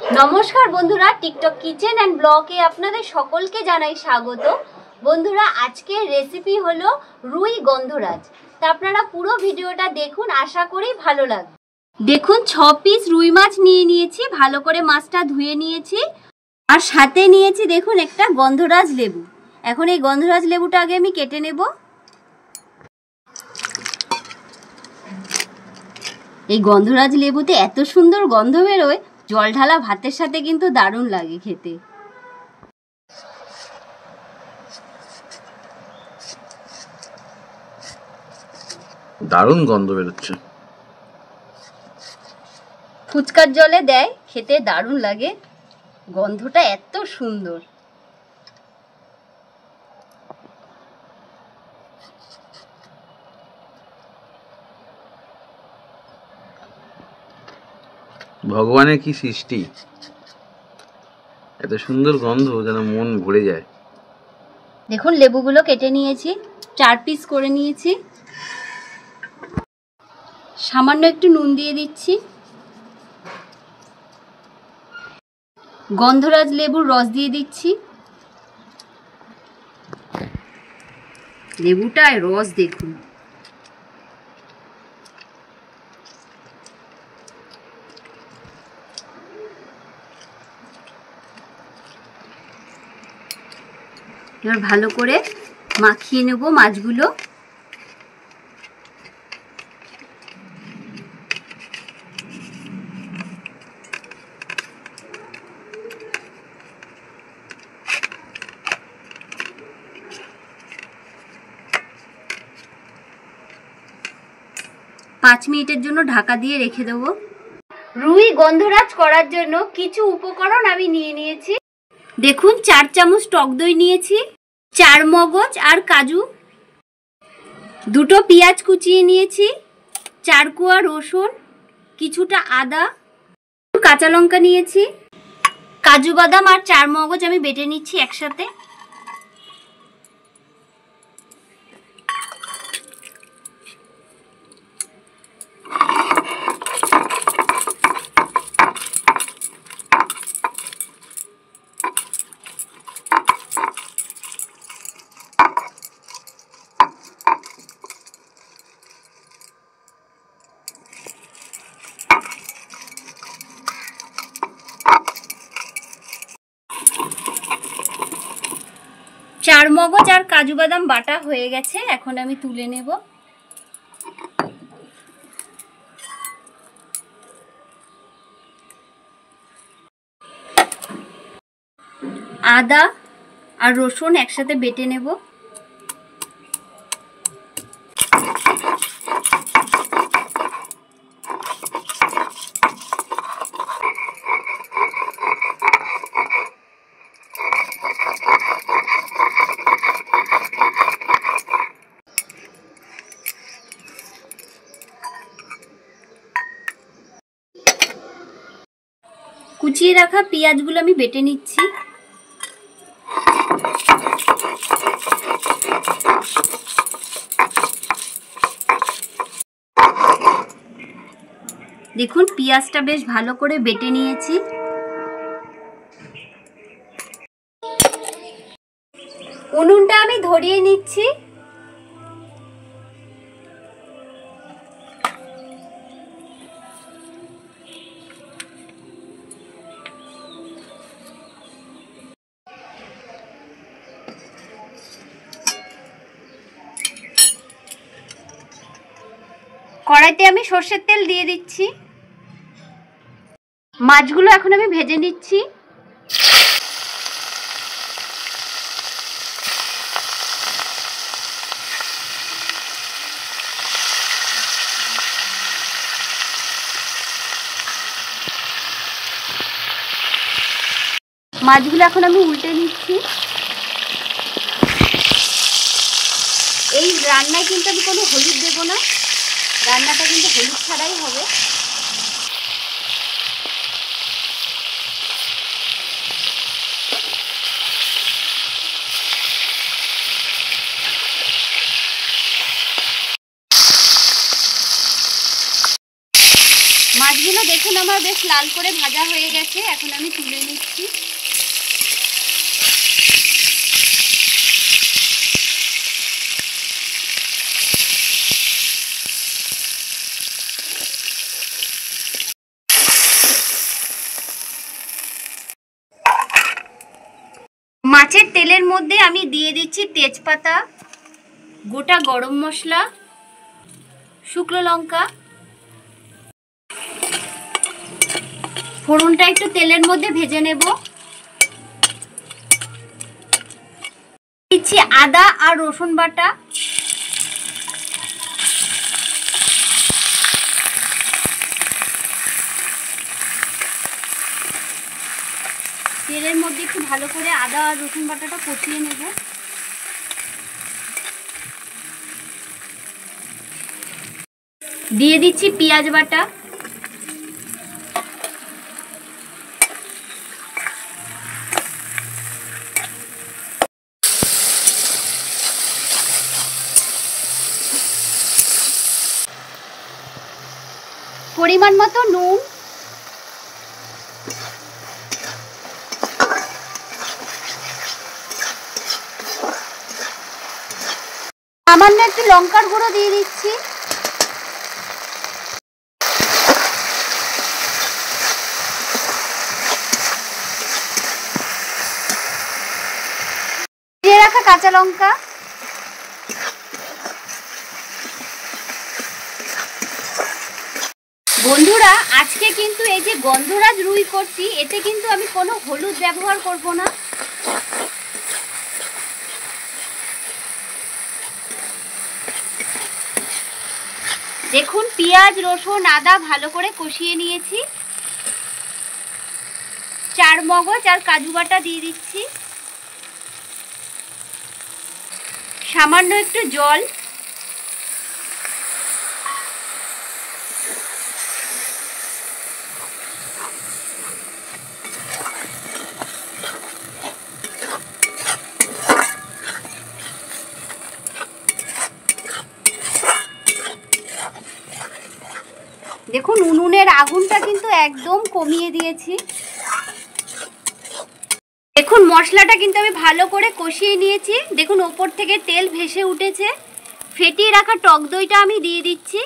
নমস্কার বন্ধুরা, TikTok kitchen and ব্লগে আপনাদের সকলকে জানাই স্বাগত। বন্ধুরা, আজকের রেসিপি হলো রুই গন্ধরাজ। তা আপনারা পুরো ভিডিওটা দেখুন, আশা করি ভালো লাগবে। দেখুন 6 পিস রুই মাছ নিয়ে নিয়েছি, ভালো করে মাছটা ধুয়ে নিয়েছি। আর সাথে নিয়েছি দেখুন একটা গন্ধরাজ লেবু। এখন এই গন্ধরাজ লেবুটা আগে আমি কেটে নেব। এই গন্ধরাজ লেবুতে এত সুন্দর গন্ধ বেরোয়, জল ঢালা ভাতের সাথে কিন্তু দারুণ লাগে খেতে। দারুণ গন্ধ বেরোচ্ছে। ফুচকার জলে দেয়, খেতে দারুণ লাগে, গন্ধটা এত সুন্দর। ভগবানের কি সৃষ্টি, এত সুন্দর গন্ধ যেন মন ভরে যায়। দেখুন লেবুগুলো কেটে নিয়েছি, 4 পিস করে নিয়েছি। সামান্য একটু নুন দিয়ে দিচ্ছি। গন্ধরাজ লেবুর রস দিয়ে দিচ্ছি। লেবুটায় রস দেখুন। এবার ভালো করে মাখিয়ে নেব মাছগুলো। পাঁচ মিনিটের জন্য ঢাকা দিয়ে রেখে দেবো। রুই গন্ধরাজ করার জন্য কিছু উপকরণ আমি নিয়ে নিয়েছি। দেখুন 4 চামচ টক দই নিয়েছি, 4 মগজ আর কাজু, 2টো পেঁয়াজ কুচিয়ে নিয়েছি, 4 কোয়া রসুন, কিছুটা আদা, কাঁচা লঙ্কা নিয়েছি, কাজু বাদাম আর 4 মগজ আমি বেটে নিচ্ছি একসাথে। চার মগজ আর কাজু বাদাম বাটা হয়ে গেছে, এখন আমি তুলে নেব। আদা আর রসুন একসাথে বেটে নেব। কুচিয়ে রাখা পেঁয়াজগুলো আমি বেটে নিচ্ছি। দেখুন পেঁয়াজটা বেশ ভালো করে বেটে নিয়েছি। উনুনটা আমি ধরিয়ে নিচ্ছি। কড়াইতে আমি সর্ষের তেল দিয়ে দিচ্ছি। মাছগুলো এখন আমি ভেজে নিচ্ছি। মাছগুলো এখন আমি উল্টে নিচ্ছি। এই রান্নায় কিন্তু আমি কোনো হলুদ দেব না, রান্নাটা কিন্তু হলুদ ছাড়াই হবে। মাছগুলো দেখুন আমার আমার বেশ লাল করে ভাজা হয়ে গেছে, এখন আমি তুলে নিচ্ছি। মাছের তেলের মধ্যে আমি দিয়ে দিচ্ছি তেজপাতা, গোটা গরম মশলা, শুকনো লঙ্কা। ফোড়নটা একটু তেলের মধ্যে ভেজে নেব। দিচ্ছি আদা আর রসুন বাটা, তেলের মধ্যে একটু ভালো করে আদা আর রসুন বাটাটা কষিয়ে নেব। দিয়ে দিচ্ছি পেঁয়াজ বাটা, পরিমাণ মতো নুন, সামান্য একটু লঙ্কার গুঁড়ো দিয়ে দিচ্ছি। দিয়ে রাখা কাঁচা লঙ্কা, বন্ধুরা আজকে কিন্তু এই যে গন্ধরাজ রুই করছি, এতে কিন্তু আমি কোনো হলুদ ব্যবহার করব না। দেখুন পেঁয়াজ রসুন আদা ভালো করে কষিয়ে নিয়েছি। চার মগজ আর কাজু বাটা দিয়ে দিচ্ছি, সামান্য একটু জল, দেখুন উনুনের আগুনটা কিন্তু একদম কমিয়ে দিয়েছি। দেখুন মশলাটা কিন্তু আমি ভালো করে কষিয়ে নিয়েছি। দেখুন ওপর থেকে তেল ভেসে উঠেছে। ফেটিয়ে রাখা টক দইটা আমি দিয়ে দিচ্ছি,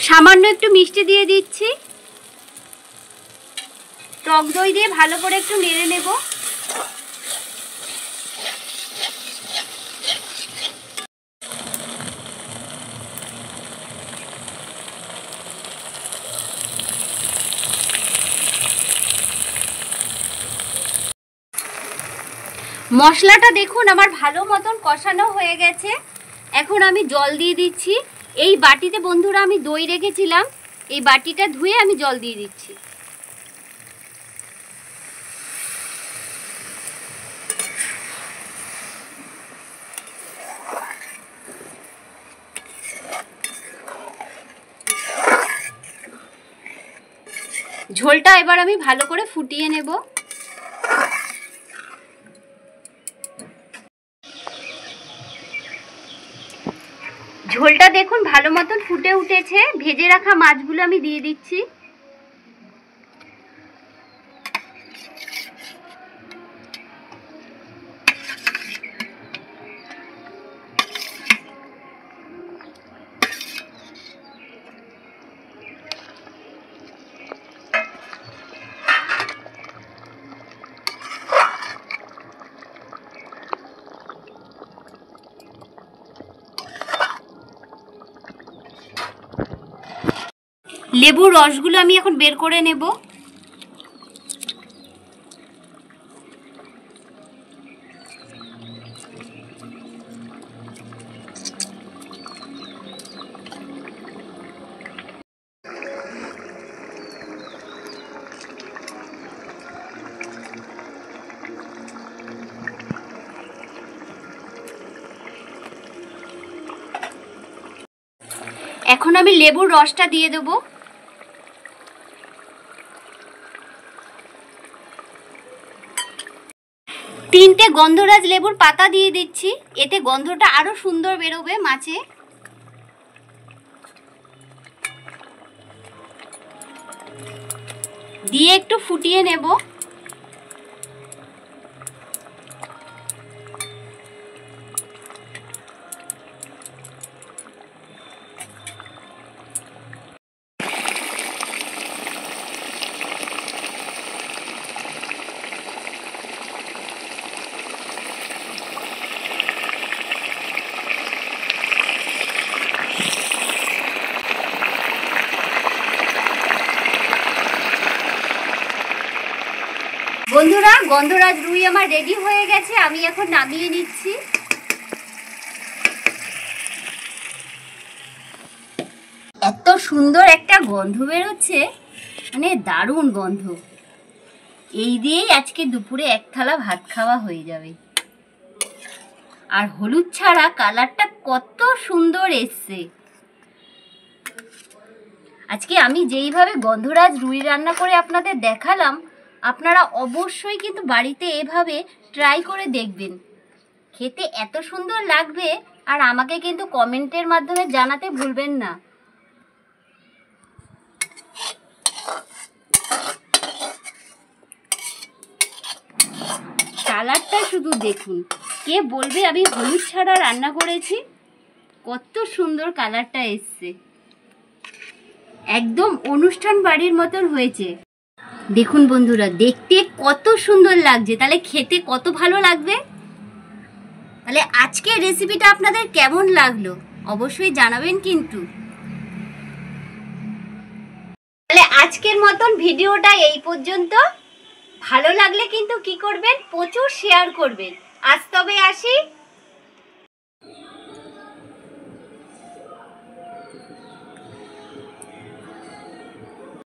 সামান্য একটু মিষ্টি দিয়ে দিচ্ছি। টক দই দিয়ে ভালো করে একটু নেড়ে নেব। মশলাটা দেখুন আমার ভালো মতন কষানো হয়ে গেছে। এখন আমি জল দিয়ে দিচ্ছি। এই বাটিতে বন্ধুরা আমি দই রেখেছিলাম, এই বাটিটা ধুয়ে আমি জল দিয়ে দিচ্ছি। ঝোলটা এবার আমি ভালো করে ফুটিয়ে নেব। ঝোলটা দেখুন ভালো মতন ফুটে উঠেছে। ভেজে রাখা মাছগুলো আমি দিয়ে দিচ্ছি। লেবুর রসগুলো আমি এখন বের করে নেব। এখন আমি লেবুর রসটা দিয়ে দেব। তিনটে গন্ধরাজ লেবুর পাতা দিয়ে দিচ্ছি, এতে গন্ধটা আরো সুন্দর বেরোবে মাছে। দিয়ে একটু ফুটিয়ে নেব। বন্ধুরা, গন্ধরাজ রুই আমার রেডি হয়ে গেছে, আমি এখন নামিয়ে নিচ্ছি। এত সুন্দর একটা গন্ধ বেরোচ্ছে, মানে দারুণ গন্ধ। এই দিয়েই আজকে দুপুরে এক থালা ভাত খাওয়া হয়ে যাবে। আর হলুদ ছাড়া কালারটা কত সুন্দর এসছে। আজকে আমি যেইভাবে গন্ধরাজ রুই রান্না করে আপনাদের দেখালাম, আপনারা অবশ্যই কিন্তু বাড়িতে এভাবে ট্রাই করে দেখবেন। খেতে এত সুন্দর লাগবে, আর আমাকে কিন্তু কমেন্টের মাধ্যমে জানাতে ভুলবেন না। কালারটা শুধু দেখুন, কে বলবে আমি হলুদ ছাড়া রান্না করেছি। কত সুন্দর কালারটা এসছে, একদম অনুষ্ঠান বাড়ির মতন হয়েছে। দেখুন বন্ধুরা, দেখতে কত সুন্দর লাগছে, তাহলে খেতে কত ভালো লাগবে। তাহলে আজকের রেসিপিটা আপনাদের কেমন লাগলো অবশ্যই জানাবেন কিন্তু। তাহলে আজকের মতন ভিডিওটা এই পর্যন্ত। ভালো লাগলে কিন্তু কি করবেন, প্রচুর শেয়ার করবেন। আজ তবে আসি।